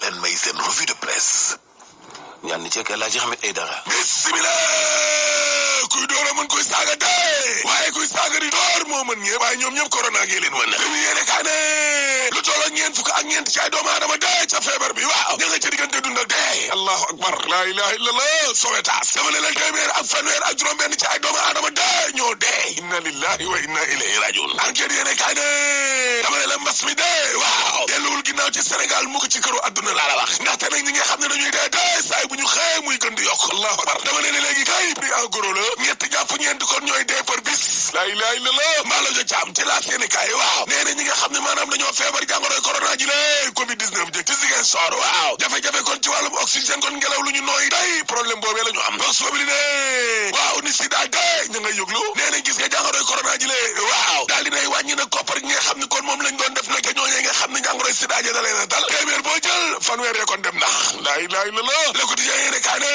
leen may seen revue de presse ñaan ni ceek El Hadji Ahmed Aidara. bismillah kuy door a mën kuy saaga dee waaye kuy saaga di door moo mën ñëpp waaye ñoom ñëpp corona gi leen mën na li mu yéene kaa ne lu toll ak ñeent fukk ak ñeent ci ay doomu aadama dee ca feebar bi waaw ña nga ca diggante dund ak dee allahu akbar la ilaha illallah Sowetaas dama ne leen téeméer ak fanweer ak juróom-benn ci ay doomu aadama dee ñoo dee inna lillahi wa inna ilayhi rajiun enquête yéene kaa ne dama ne leen mbas mi dee waaw delluwul ginnaaw ci Sénégal mu ko ci këru adduna laa la wax ndaxte nag ñi nga xam ne dañuy dee saay bu ñu xëy muy gën di yokk allahu akbar dama ne léegi kay prix en gros la ñett jàpp ñeent kon ñooy dee par bis la ilaha illallah mbaalo ja caam ci la Sénégal waaw nee na ñi nga xam ne maanaam dañoo feebar jàngoroy corona ji lée covid 19 jëkk ci Ziguinchor waaw jafe-jafe kon ci wàllum oxygène kon ngelaw lu ñu nooy day problème boobee la ñu am box boobu li ne waaw ni sida day ña nga yëglu nee na gis nga jàngoroy corona ji lée waaw daal dinay wàññi nag koppar gi nga xam ne kon moom lañ doon def nag ñooñee nga xam ne jàngoroy sida ja da leen a dal téeméer boo jël fanweer ya kon dem na la ilaha illallah le quotidien yéene kaa ne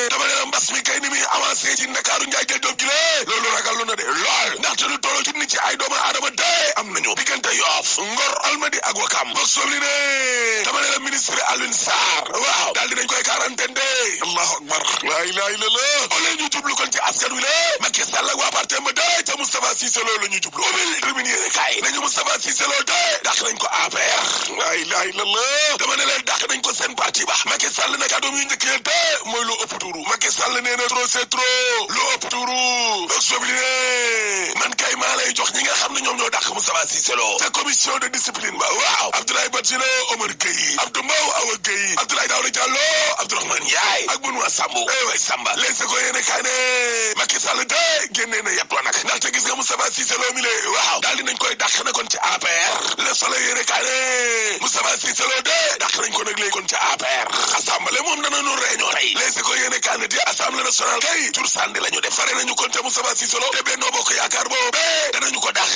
dama ne la mbas mi kay ni muy avancé ci Ndakaaru njaay jël jóob gi lée loolu ragal lu na de lool ndaxte lu tolloo ci nit ci ay doomu aadama dee am nañu diggante Yoff Ngor Almadi ak Wakam boog soob li ne dama ne la ministre Alioune Sarr waaw daal dinañ koy quarantaine de allahu akbar la ilaha illallah ole ñu jublu kon ci askan wi lée Macky Sall ak waa parti ma dee ca Moustapha Cissé Lo la ñu jublu ubil tribune yéene kaay nañu Moustapha Cissé Lo dee dàq nañ ko APR la ilaha illallah dama ne leen dàq nañ ko seen parti ba Macky Sall nag kàddoom yu njëkkee dee mooy lu ëpp tuuru Macky Sall nee na trop c'est trop lu ëpp tuuru boog soob li ne man kay maa lay jox ñi nga xam ne ñoom ñoo dàq Moustapha Cissé Lo ca commission de discipline ba waaw Abdoulaye Badji Omar Gueye Abdou Mbow Awa Gueye Abdoulaye Daouda Diallo Abdourahmane Ndiaye ak Benoît Sambou way Samba les ko yéene kaa ne Macky Sall de génnee na yetwa nag ndaxte gis nga Moustapha Cissé Lo mi le waaw daal dinañ koy dàq na kon ci APR Le Soleil yéene kaa ne Moustapha Cissé Lo de dàq nañ ko nag léegi kon ci APR assemblée moom dana nu réunion tey les ko yéene kaa ne di assemblée nationale kay tur sandi la ñu def fare nañu kon ca Moustapha Cissé Lo te Benno Bokk Yaakaar boobu danañu ko dàq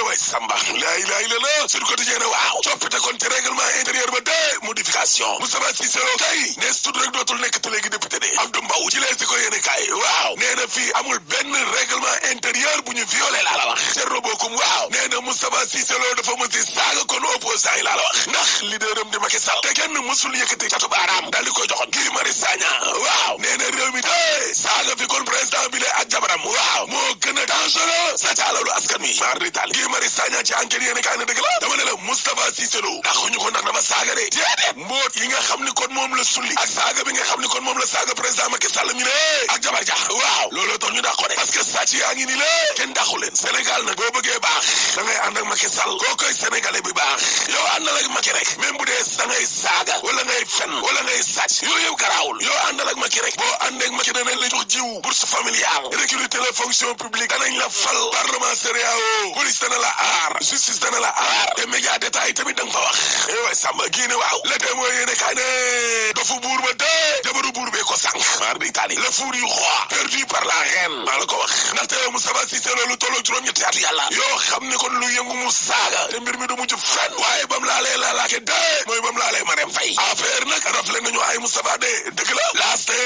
way Samba la ilaha illallah sur quotidien ne waaw coppite kon ci règlement intérieur ba de modification Moustapha Cissé Lo kay nees tudd rek dootul nekk te léegi député de Abdou Mbow ci lees di ko yéene kaay waaw nee na fii amul benn règlement intérieur bu ñu violé laa la wax Thierno Bocoum waaw nee na Moustapha Cissé Lo dafa mës di saaga kon opposant yi laa la wax ndax leaderam di Macky Sall te kenn mësul yëkkati catu baaraam daal di koy joxoon Guy Marius Sagna waaw nee na réew mi de saaga fi kon président bi le ak jabaram waaw moo gën a dangereux sa caalalu askan wi mar di taal Guy Marius Sagna ci enquête yéene kaay na dëgg la dama ne la Moustapha Cissé Lo ndaxuñu ko ndax dafa saaga de déedéet mbóot yi nga xam ni kon moom la sulli ak saaga bi nga xam ni kon moom la saaga président Macky Sall mi ne ak jabar ja waaw looloo tax ñu dàq ko de parce que sàcc yaa ngi ni la kenn dàqu leen Sénégal nag boo bëggee baax da ngay ànd ak Macky Sall koo koy sénégalais bi baax yow àndal ak Macky rek même bu dee da ngay saaga wala ngay fen wala ngay sàcc yooyu yëpp garaawul yow àndal ak Macky rek boo àndee ak Macky danañ la jox jiw bourse familiale recruter la fonction publique danañ la fal parlement CEDEAO police dana la aar justice dana la aar te média d'état yi tamit da nga fa wax way Samba gii ne waaw la tee mooy yéene kaay ne dofu buur ba dee jabaru buur bee ko sànq mar di Italie le four du roi perdu par la reine maa la ko wax ndaxte Moustapha Cissé Lo lu tolloo juróom-ñetti at yàlla yoo xam ne kon lu yëngu mu saaga te mbir mi du mujj fenn waaye bam laalee laalaake dee mooy bam laalee Marème Faye affaire nag rafle nañu ay Moustapha de dëgg la laaste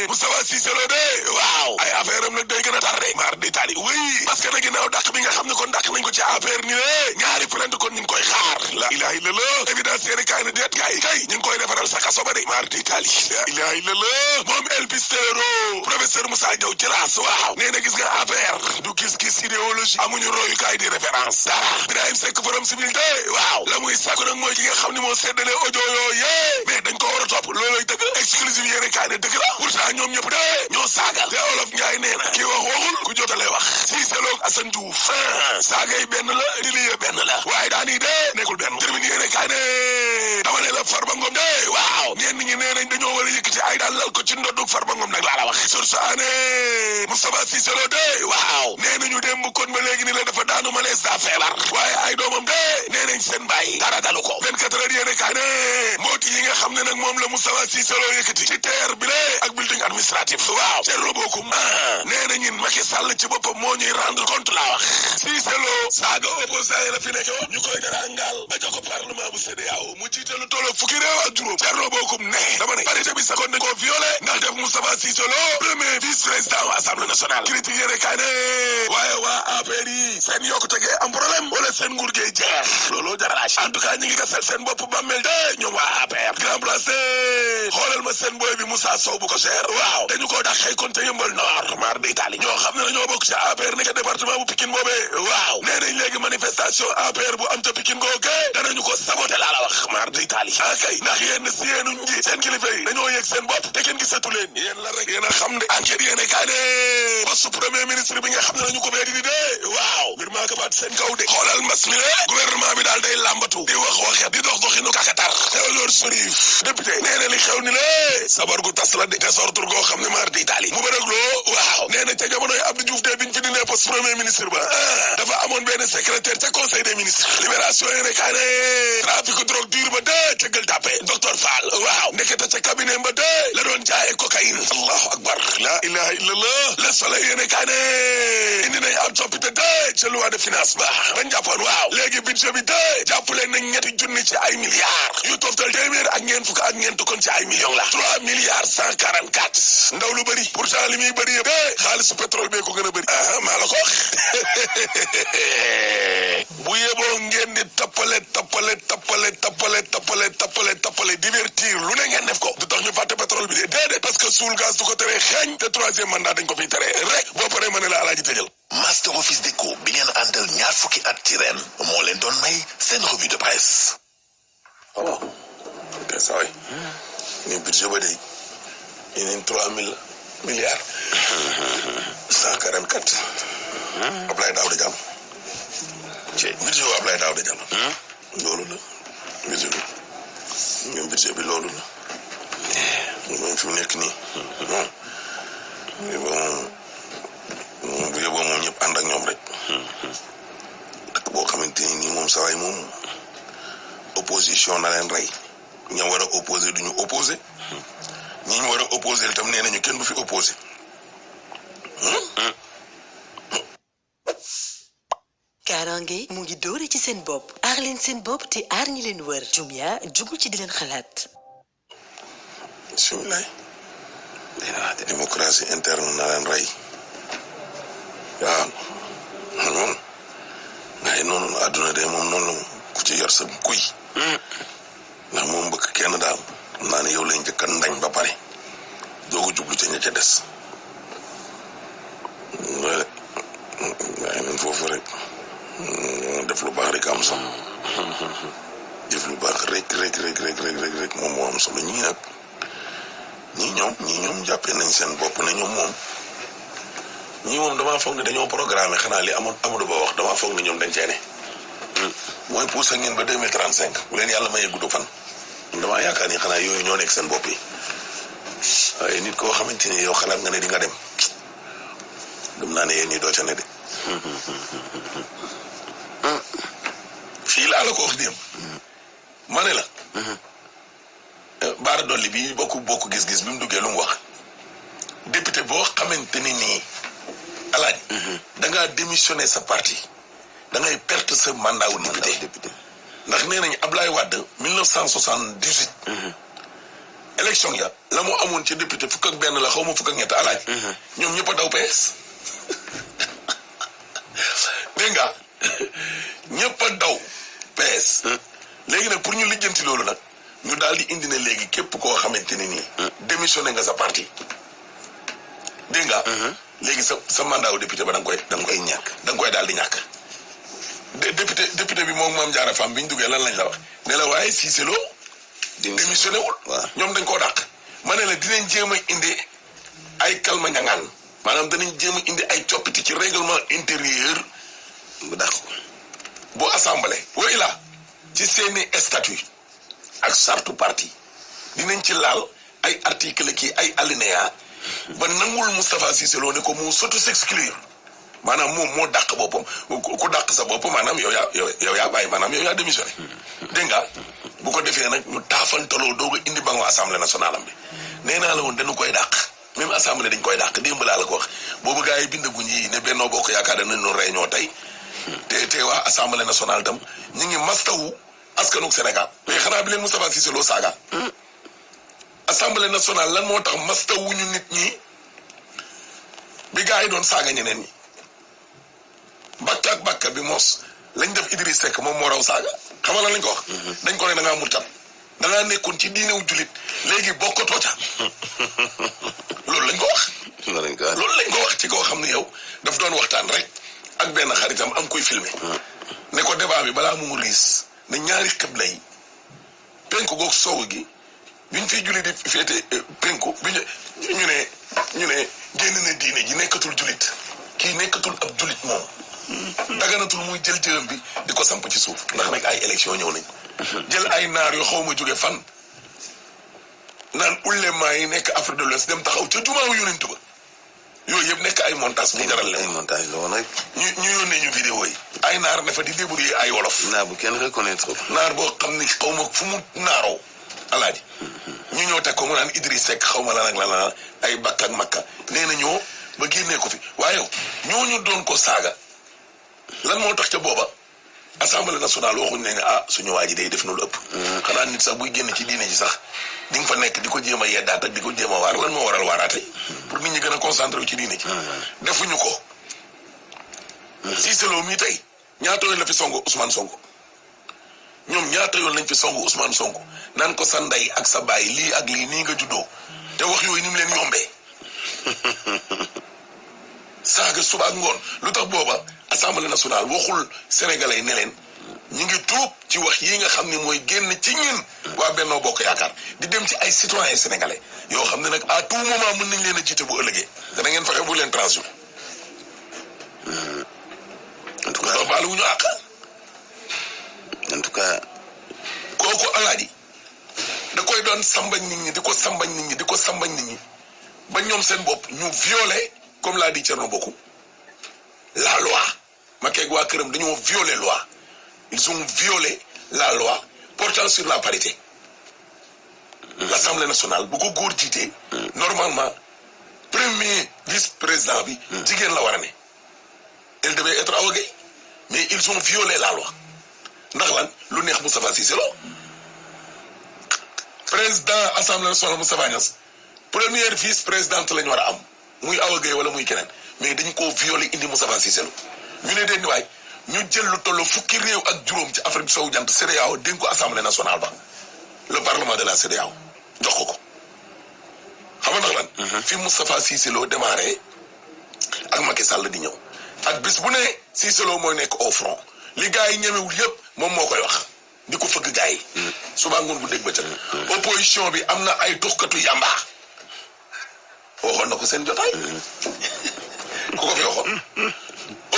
Moustapha Cissé Lo de waaw ay affaire am nag day gën a tar de mar di Italie oui parce que nag ginnaaw dàq bi nga xam ne kon dàq nañ ko ci affaire ni ne ñaari plainte kon ñu ngi koy xaar la ilaha illallah évidence yéene kaay na deet kay ñu ngi koy defaral sa kaso ba de mar di Italie la ilaha illallah moom El Pistero professeur Moussa Diaw ci laas waaw nee na gis nga affaire du gis-gis idéologie amuñu royukaay di référence dara Birahim Seck forum civil de waaw la muy sàkku nag mooy ki nga xam ne moo séddale audio yooyee mais dañ ko war a topp looloy dëgg exclusive yéene kaay ne dëgg la pourtant ñoom ñëpp de ñoo saaga te Olof Njaay nee na kii wax waxul ku jotalee wax Cissé Lo ak Assane Diouf saaga yi benn la di liye benn la waaye daani de nekkul benn termine yéene kaay ne dama ne la Farba Ngom de waaw ñenn ñi nee nañ dañoo war a yëkkati ay daal lal ko ci ndoddu Farba Ngom nag laa la wax sur sa année Moustapha Cissé Lo de waaw nee nañu démb kon ba léegi ni la dafa daanu malaise daa feebar waaye ay doomam de nee nañ seen bàyyi dara dalu ko 24 heures yéene kaay ne mbooti yi nga xam ne nag moom la Moustapha Cissé Lo yëkkati ci TER bi ak building administratif waaw Thierno Bocoum nee na ñun Macky Sall ci boppam moo ñuy rendre compte laa wax Cissé Lo saaga opposant yi la fi nekk ñu koy garangal ba jox ko parlement bu CEDEAO mu jiite lu tolloo fukki réew ak juróom Thierno Bocoum ne dama ne parité bi sakoon nañ koo violé ndax def Moustapha Cissé Lo premier vice-président wa Assemblée nationale critique yéene kaay ne waaye waa APR yi seen yokkute gi am problème wala seen nguur gi jeex loolu jaralaaj en tout cas ñi ngi gasal seen bopp bàmmeel de ñoom waa APR grand place xoolal ma seen boy bi Moussa Sow bu ko cher waaw dañu ko daxee kon te yëmbal nord mar de Italie ñoo xam ne dañoo bokk ci APR nekk département bu Pikine boobee waaw nee nañ léegi manifestation APR bu am te Pikine googe danañu ko saboté laa la wax mar de Italie akay ndax yéen si yéenu nji seen kilifa yi dañoo yëg seen bopp te kenn gisatu leen yéen la rek yéen a xam ne enquête yéene kaa ne poste premier ministre bi nga xam ne dañu ko fee di de waaw mbir maa ko baat seen kaw de xoolal mbas mi le gouvernement bi daal day làmbatu di wax waxet di dox doxinu kakatar Théodore Chérif député nee na li xew ni le sabar gu tas la de désordre goo xam ne mar di Italie mu bërëg loo waaw nee na ca jamonoy Abdou Diouf de biñ fi dindee poste premier ministre ba dafa amoon benn secrétaire ca conseil des ministres libération yéene kaa ne trafic drogue dur ba de ca Gueule Tapée docteur Fall waaw ndekete ca cabinet ba de la doon jaaye cocaïne allahu akbar la ilaha illallah le soleil yéene kaa ne indi nañ am soppite de ca loi de finance ba bañ jàppoon waaw léegi budget bi de jàppale nañ ñetti junni ci ay milliards yu toftal téeméer ak ñeent fukk ak ñeent kon ci ay millions la 3 milliards 144 ndaw lu bëri pourtant li muy bëri yëpp de xaalisu pétrole bee ko gën a bëri maa la ko wax bu yeboo ngeen di tappale divertir lu ne ngeen def ko du tax ñu fàtte pétrole bi de déedéet parce que suul gaz du ko teree xeeñ te troisième mandat dañ ko fiy teree rek boo paree ma ne la alaaji tëjal Master Office Déco bi ngeen àndal ñaar fukki at ci ren moo leen doon may seen revue de presse. waaw ok saa waay ni budget ba day yeneen 3000 milliards 144 Abdoulaye Daouda Diallo budget bu Abdoulaye Daouda Diallo loolu la budget bi ñoom budget bi loolu la moom fi mu nekk nii moom bu yóbboo moom ñëpp ànd ak ñoom rek dëkk boo xamante ni nii moom sawaay moom opposition na leen rey ña war a opposé duñu opposé ñi ñu war a opposé itam nee nañu kenn du fi opposé kaaraange mu ngi doore ci seen bopp aar leen seen bopp te aar ñi leen wër Jumia jugul ci di leen xalaat bisimilah démocratie interne na leen rey waaw moom ngay noonu la àdduna de moom noonu la ku ci yor sa kuy ndax moom bëgg kenn daal xam naa ne yow lañ njëkk a ndañ ba pare doo ko jublu ca ña ca des waaye nañ foofu rek def lu baax rek am solo def lu baax rek moom moo am solo ñii nag ñii ñoom jàppee nañ seen bopp ne ñoom moom damaa foog ne dañoo programmé xanaa li Amadou Ba wax damaa foog ne ñoom dañ cee ne mooy pousse ngeen ba 2035 bu leen yàlla mayee gudd fan damaa yaakaar ni xanaa yooyu ñoo nekk seen bopp yi waaye nit koo xamante ni yow xalaat nga ne di nga dem gëm naa ne yéen ñi doo ca ne de fii laa la ko wax démb ma ne la Bara Dolly bi bokk gis-gis bi mu duggee lu mu wax député boo xamante ni nii alaaji da ngaa démissionné sa parti da ngay perte sa mandat wu député ndax nee nañu Ablaye Wade 1978 élection ya la mu amoon ci député fukk ak benn la xaw ma fukk ak ñett alaaji ñoom ñëpp a daw PS dégg nga ñëpp a daw PS léegi nag pour ñu lijjanti loolu nag ñu daal di indi ne léegi képp koo xamante ni nii démissionné nga sa parti dégg nga léegi sa mandat wu député ba da nga koy ñàkk da nga koy daal di ñàkk député bi moom Mame Diarra Fam bi ñu duggee lan lañ la wax ne la waaye Cissé Lo démissionné wul ñoom dañ koo dàq ma ne la dinañ jéem a indi ay kalma ñangaan maanaam danañ jéem a indi ay coppite ci règlement intérieur bu dàq ko bu assemblée wa ila ci seeni statut ak sartu parti dinañ ci laal ay article kii ay alinéa ba nangul Moustapha Cissé Lo ne ko mu sotu s'exclure maanaam moom moo dàq boppam ku dàq sa bopp maanaam yow yaa bàyyi maanaam yow yaa démissionné dégg nga bu ko defee nag ñu taafantaloo doog a indi ba nga assemblée nationale am bi nee naa la woon dañu koy dàq même assemblée dañ koy dàq démb laa la ko wax boobu gars yi bindaguñ yi ne Benno Bokk Yaakaar danañ ñu réunion tey te waa assemblée nationale tam ñu ngi mastawu askanu Sénégal mais xanaa bi leen Moustapha Cissé Lo saaga assemblée nationale lan moo tax mastawuñu nit ñi bi gars yi doon saaga ñeneen ñi bakka ak bakka bi mos lañ def Idriss Seck moom moo raw saaga xam nga lan lañ ko wax. dañ ko ne da ngaa murtat da ngaa nekkoon ci diinewu julit léegi bokkatoo ca loolu lañ ko wax. loolu lañ ko wax ci koo xam ne yow daf doon waxtaan rek ak benn xaritam am koy filmer ne ko débat bi balaa mu riis ne ñaari xibla yi penku goog sowu gi biñ fiy julli di féete penku bi ñu ne génn na diine ji nekkatul julit kii nekkatul ab julit moom. daganatul muy jël jërëm bi di ko samp ci suuf ndax nag ay élection ñëw nañ jël ay naar yoo xaw ma jóge fan naan ulema yi nekk Afrique de l'Ouest dem taxaw ca jumaaw yonent ba yooyu yëpp nekk ay montage mu jaral leen ay montage la woon rek ñu yónnee ñu vidéo yi ay naar ne fa di débrouiller ay wolof naar bu kenn reconnaître naar boo xam ne xaw ma fu mu naaroo alaaji ñu ñëw teg ko mu naan Idriss Seck xaw ma lan ak lan ay bakka ak makka nee na ñoo ba génnee ko fi waaye ñooñu doon ko saaga lan moo tax ca booba assemblée nationale waxuñ ne nga suñu waa ji day def nu lu ëpp xanaa nit sax buy génn ci diine ji sax di nga fa nekk di ko jéem a yeddaat ak di ko jéem a waar lan moo waral waaraate pour nit ñi gën a concentré wu ci diine ji defuñu ko Cissé Lo mii tey ñaata yoon la fi songu Ousmane Sonko ñoom ñaata yoon lañ fi songu Ousmane Sonko naan ko sa ndey ak sa baay lii ak lii nii nga juddoo te wax yooyu ni mu leen yombee saaga suba ak ngoon lu tax booba assemblée nationale waxul sénégalais ne leen ñu ngi tuub ci wax yi nga xam ne mooy génn ci ñun waa Benno Bokk Yaakaar di dem ci ay citoyens sénégalais yoo xam ne nag à tout moment mën nañ leen a jiite bu ëllëgee dana ngeen fexe bu leen transhumé en tout cas baalu wu ñu àq en tout cas kooku alaaji da koy doon sambañ nit ñi di ko sambañ nit ñi di ko sambañ nit ñi ba ñoom seen bopp ñu violé comme l'a dit Thierno Bocoum la loi Macky ak waa këram dañoo violé loi ils ont violé la loi portant sur la parité l'Assemblée nationale bu ko góor jiitee normalement premier vice-président bi jigéen la war a ne elle devait être Awa Gueye mais ils ont violé la loi ndax lan lu neex Moustapha Cissé Lo président Assemblée nationale Moustapha Niasse première vice-présidente lañu war a am muy Awa Gueye wala muy keneen mais dañ koo violé indi Moustapha Cissé Lo ñu ne den waay ñu jël lu toll fukki réew ak juróom ci Afrique sowu jant CEDEAO dénk ko assemblée nationale ba le parlement de la CEDEAO jox ko xam nga ndax lan fi Moustapha Cissé Lo démarré ak Macky Sall di ñëw ak bis bu ne Cissé Lo mooy nekk au front li gars yi ñemewul yëpp moom moo koy wax di ko fëgg gars yi suba ngoon bu dégg ba ca opposition bi am na ay tuxkatu yamba waxoon na ko seen jotaay ku ko fi waxoon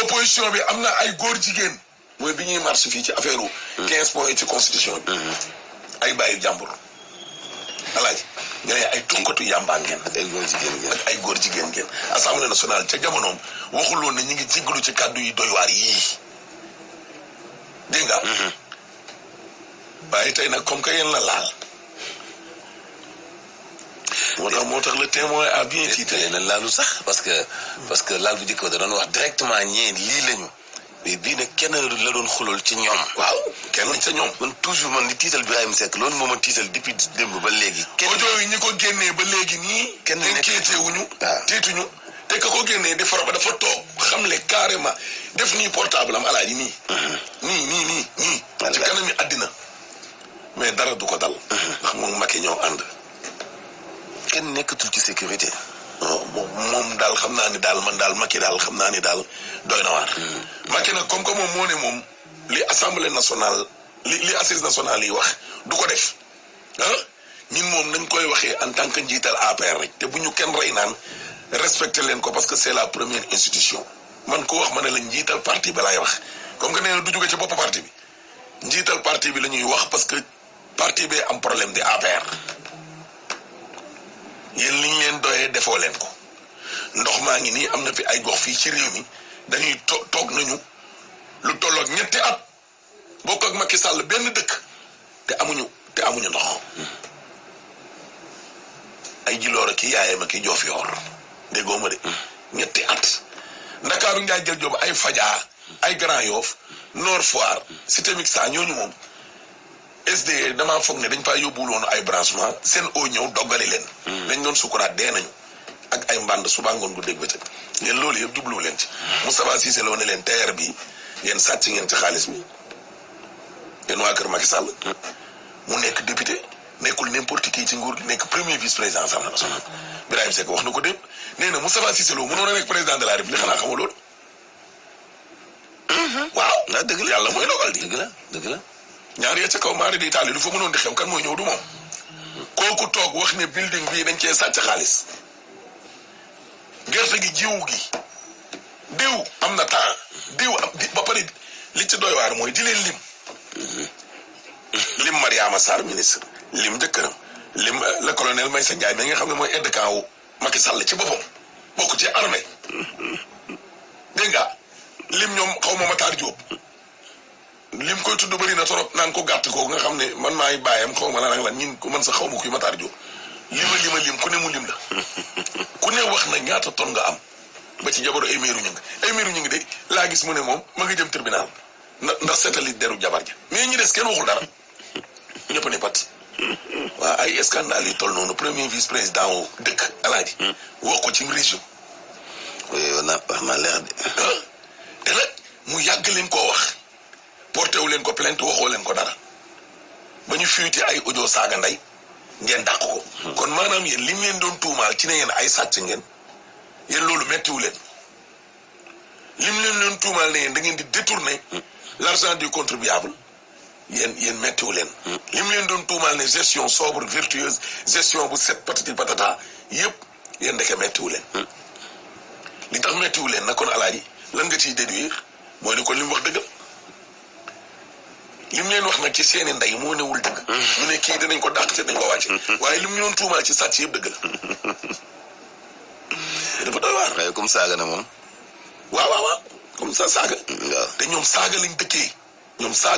opposition bi am na ay góor jigéen mooy bi ñuy marche fii ci affaire u 15 points ci constitution bi ay bàyyi jàmbur alaaji nga ne ay tunkatu yàmbaa ngeen ak ay góor jigéen ngeen assemblée nationale ca jamonoom waxuloon ne ñu ngi jéggalu ci kàddu yi doy waar yii dégg nga waaye tey nag comme que yéen la laal moo tax le témoin a bien titré na laalu sax parce que laal bu njëkk da doon wax directement ñeen lii lañu mais bii nag kenn la doon xulool ci ñoom waaw kenn ca ñoom man toujours man di tiital Birahim Seck loolu moo ma tiital depuis démb ba léegi audio yi ñi ko génnee ba léegi nii kenn inquiété wuñu tiituñu te ka ko génnee dafa toog xamle carrément def nii portable am alaaji nii nii ci kanami àddina mais dara du ko dal ndax moom Macky ñoo ànd kenn nekkatul ci sécurité moom daal xam naa ni daal man daal Macky daal xam naa ni daal doy na waar Macky nag comme que moom moo ne moom li assemblée nationale li assise nationale yi wax du ko def ñun moom nañ koy waxee en tant que njiital APR rek te bu ñu kenn rey naan respecté leen ko parce que c'est la première institution man ko wax ma ne la njiital parti bi laay wax comme que nee na du jóge ci bopp parti bi njiital parti bi la ñuy wax parce que parti bee am problème di APR yéen li ñu leen doyee defoo leen ko ndox maa ngi nii am na fi ay gox fii ci réew mi dañuy toog nañu lu tolloog ñetti at bokk ak Macky Sall benn dëkk te amuñu ndox ay Jiloor ki yaayam ak Joof Yoor déggoo ma de ñetti at Ndakaaru Njaay jël Joob ay Fajaa ay Grand Yoff Nord Foire Cité Mixa ñooñu moom SDE damaa foog ne dañ faa yóbbuwul woon ay branchement seen oo ñëw doggali leen dañ doon sukuraat dee nañu ak ay mbànd suba ngoon gu dégg bëccëg yéen loolu yëpp jubluwu leen ci Moustapha Cissé Lo ne leen TER bi yéen sàcc ngeen ci xaalis bi yéen waa kër Macky Sall mu nekk député nekkul n'importe qui ci nguur gi nekk premier vice président Assemblée nationale Birahim Seck wax na ko démb nee na Moustapha Cissé Lo mënoon a nekk président de la République xanaa xamoo loolu waaw ndax dëgg la yàlla mooy dogal di dëgg la ñaar ya ca kaw maari di taali lu fa mënoon di xew kan mooy ñëw du moom kooku toog wax ne building bii dañ cee sàcc xaalis gerte gi jiwu gi diw am na temps diw am ba pare li ci doy waar mooy di leen lim Mariama Sarr ministre lim jëkkëram lim le colonel Maysa Ndiaye mais nga xam ne mooy aide camp wu Macky Sall ci boppam bokk ci armée dégg nga lim ñoom xaw ma Matar Diop lim koy tudd bëri na torop naan ko gàtt ko nga xam ne man maay bàyyam xaw ma lan ñin ko man sax xaw ma kuy Matar Diop lim ku ne mu lim la ku ne wax na ñaata ton nga am ba ci jabaru ay meeru ñu ngi de laa gis mu ne moom ma nga jëm tribunal ndax satellite deru jabar ja mais ñi des kenn waxul dara ñëpp ne pat waaw ay scandale yi toll noonu premier vice président wu dëkk alaaji wax ko ci région wax na leer de te nag mu yàgg leen koo wax porté wu leen ko plainte waxoo leen ko dara ba ñu fuité ay audio saaga nday ngeen dàq ko kon maanaam yéen lim leen doon tuumaal ci ne yéen ay sàcc ngeen yéen loolu mettiwu leen lim leen doon tuumaal ne yéen da ngeen di détourner l'argent du contribuable yéen mettiwu leen lim leen doon tuumaal ne gestion sobre vertueuse gestion bu set patati patata yëpp yéen ndeke mettiwu leen li tax mettiwu leen nag kon alaaji lan nga ciy déduire mooy ni kon li mu wax dëgg lim leen wax nag ci seeni ndey moo newul dëgg ñu ne kii dinañ ko dàq te dañ ko wàcce waaye lim ñu doon tuumaal ci sàcc yëpp dëgg la dafa doy waar waaye comme saaga na moom waaw comme ça saaga waaw te ñoom saaga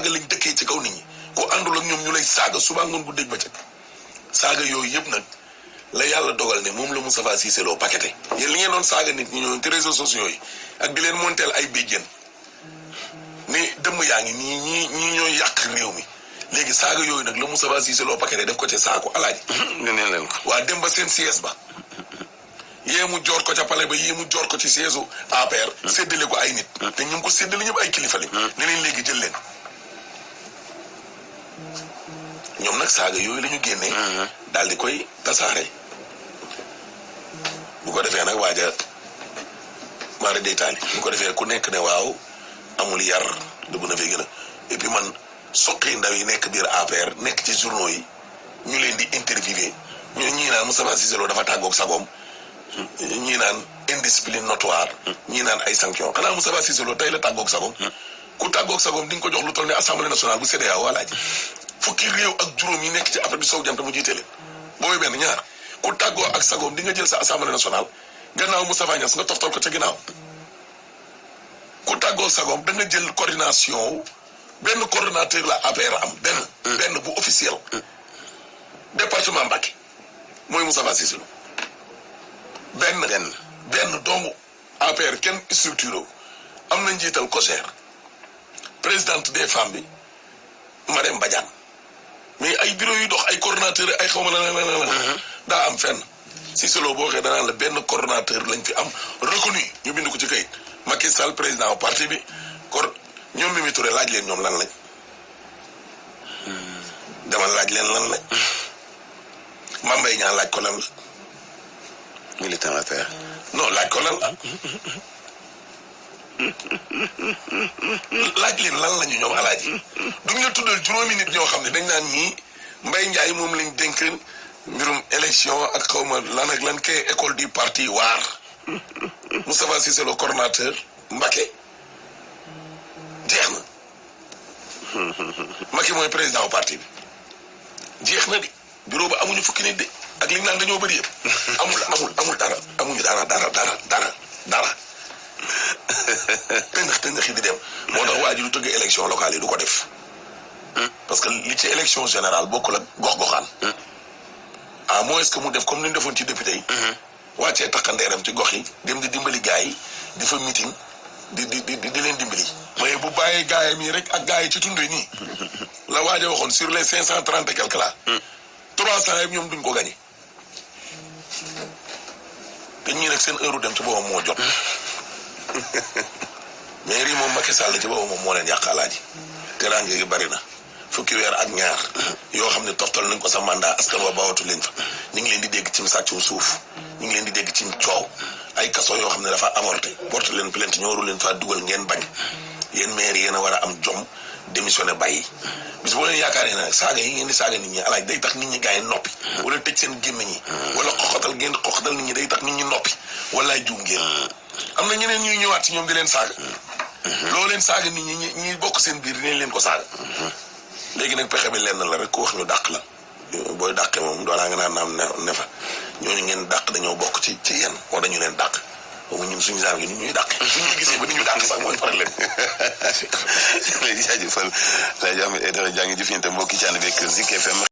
lañ dëkkee ci kaw nit ñi ko àndul ak ñoom ñu lay saaga suba ngoon bu dégg ba ca saaga yooyu yëpp nag la yàlla dogal ne moom la Moustapha Cissé Lo paqueté yéen li ngeen doon saaga nit ñi ñoom ci réseaux sociaux yi ak di leen monteel ay béjjén ne dëmm yaa ngi ñii ñooy yàq réew mi léegi saaga yooyu nag la Moustapha Cissé Lo paqueté def ko ci saako alaaji ne neen leen ko waa dem ba seen siège ba yée mu joor ko ca palais ba yée mu joor ko ci siège u APR séddale ko ay nit te ñu ngi ko séddale ñëpp ay kilifa lañ ne leen léegi jël leen ñoom nag saaga yooyu la ñu génnee daal di koy tasaare bu ko defee nag waaja maara deytaali bu ko defee ku nekk ne waaw amul yar dugg na fi gën a et puis man soqi ndaw yi nekk biir APR nekk ci journaux yi ñu leen di interviewé ñii naan Moustapha Cissé Lo dafa tàggoog sagoom ñii naan indiscipline notoire ñii naan ay sanction xanaa Moustapha Cissé Lo tey la tàggoog sagoom ku tàggoog sagoom di nga ko jox lu toll ne assemblée nationale bu CEDEAO walaaji fukki réew ak juróom yi nekk ci Afrique bi sow jant mu jiite leen booy benn ñaar ku tàggoo ak sagoom di nga jël sa assemblée nationale gannaaw Moustapha Niasse nga toftal ko ca ginnaaw ku tàggoo sagoom da nga jël coordination benn coordonnateur la APR am benn bu officiel département Mbacké mooy Moustapha Cissé Lo benn doomu APR kenn structuré am na njiital COJER présidente des femmes bi Marème Badiane mais ay bureau yu dox ay coordonnateur ay xawma la daa am fenn Cissé Lo boo waxee danaan la benn coordonnateur lañ fi am reconnu ñu bind ko ci kayit Macky Sall président parti bi ñoom Mimi Touré laaj leen ñoom lan lañ demal laaj leen lan lañ Mame Mbaye Niang laaj ko lan la militant APR non laaj ko lan la laaj leen lan lañu ñoom alaaji duñ la tuddal juróomi nit ñoo xam ne dañ naan ñii Mbaye Ndiaye moom lañ dénk mbirum élection ak xawma lan ak lan kay école du parti waar Moustapha Cissé Lo coordonnateur Mbacké jeex na Macky mooy président au parti bi jeex na di bureau ba amuñu fukki nit de ak li ñu naan dañoo bëri yëpp amul dara amuñu dara tëndax yi di dem moo tax waa ji lu tëgg élection locale yi du ko def parce que li ci élection générale bokkul ak gox-goxaan à moins que mu def comme ni ñu defoon ci député yi. wàccee takkandeeram ci gox yi dem di dimbali gars yi di fa meeting di leen dimbali. mais bu bàyyee gaayam yi rek ak gars yi ci tund nii. la waaj a waxoon sur les 530 et quelque là. 300 yëpp ñoom duñ ko gagné. te ñii rek seen heure dem ci boppam moo jot. mais rii moom Macky Sall ci boppam moom moo leen yàq alaaji. teraange gi bari na. fukki weer ak ñaar. yoo xam ne toftal nañ ko sa mandat askan wa bawatu leen fa. ñu ngi leen di dégg ci sàccum suuf. ñu ngi leen di dégg ci coow. ay kaso yoo xam ne dafa avorté. porte leen plainte ñooru leen faa dugal ngeen bañ. yéen maire yéen a war a am jom démissionné bàyyi. bis boo leen yaakaaree nag saaga yi ngeen di saaga nit ñi alaaj day tax nit ñi gars yi noppi. wala tëj seen gémmiñ yi. wala xoxatal ngeen xoxatal nit ñi day tax nit ñi noppi. walaay juum ngeen. am na ñeneen ñuy ñëwaat ci ñoom di leen saaga. loo leen saaga nit ñi bokk seen biir dinañ leen ko saaga. léegi nag pexe bi lenn la rek ku wax ñu dàq la. booy dàqee moom doolaa nga naan naam ne fa ñooñu ngeen dàq dañoo bokk ci yéen moo dañu leen dàq. boobu ñun suñu genre gi ni ñuy dàq. suñu gisee ba ni ñu dàq sax mooy problème. léegi jaajëfal lay jàmm et dara jaa ngi jëfandikoo mbokki ci ànd beeg Zik FM